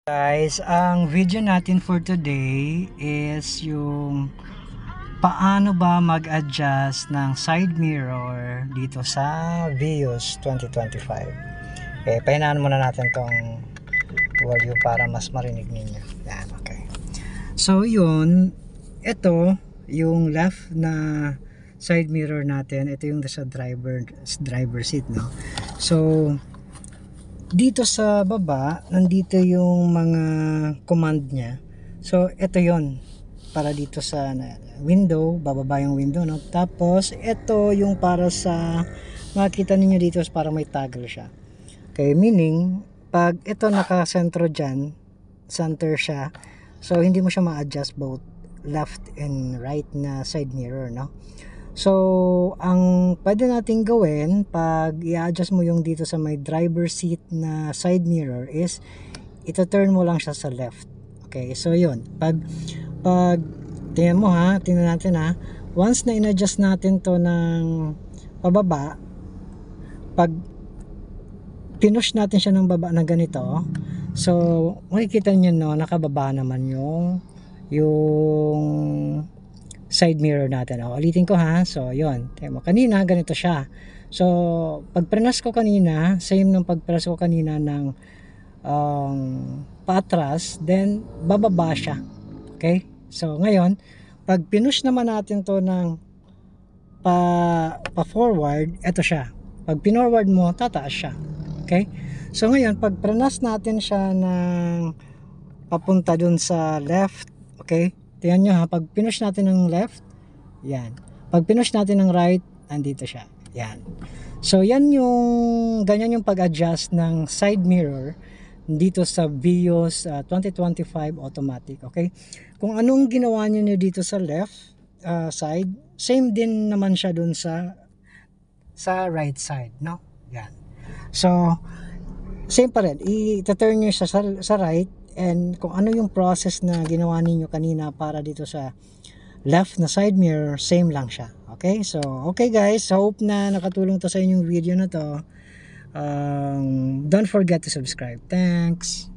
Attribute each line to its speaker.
Speaker 1: Guys, ang video natin for today is yung paano ba mag-adjust ng side mirror dito sa Vios 2025. Pahinaan muna natin tong volume para mas marinig ninyo. Yan, okay. So yun, ito yung left na side mirror natin. Ito yung sa driver seat, no? So dito sa baba, nandito yung mga command niya. So, ito yon para dito sa window, bababa yung window, no? Tapos, ito yung para sa, makikita ninyo dito para may toggle siya. Okay, meaning, pag ito nakasentro dyan, center siya, so hindi mo siya ma-adjust both left and right na side mirror, no? So, ang pwede nating gawin pag i-adjust mo yung dito sa may driver seat na side mirror is ito-turn mo lang siya sa left. Okay, so yun. Pag tingnan mo ha, tingnan natin ha. Once na in-adjust natin to ng pababa, pag pinush natin siya ng baba na ganito, so makikita niyo no, nakababa naman yung side mirror natin. Ulitin ko ha. So, yun. Kanina, ganito siya. So, pag prenas ko kanina, same ng pagprenas ko kanina ng paatras, then, bababa siya. Okay? So, ngayon, pag pinush naman natin to ng pa-forward, eto siya. Pag pinorward mo, tataas siya. Okay? So, ngayon, pag prenas natin siya ng papunta dun sa left, okay? Tingnan nyo ha, pag pinush natin ng left, yan. Pag pinush natin ng right, andito siya. Yan. So, yan yung, ganyan yung pag-adjust ng side mirror dito sa Vios 2025 automatic. Okay? Kung anong ginawa nyo dito sa left side, same din naman siya dun sa right side, no? Yan. So, same pa rin. I-turn nyo siya sa right, and kung ano yung process na ginawa ninyo kanina para dito sa left na side mirror, same lang siya. Okay? So, okay guys, hope na nakatulong to sa inyong video na to. Don't forget to subscribe. Thanks!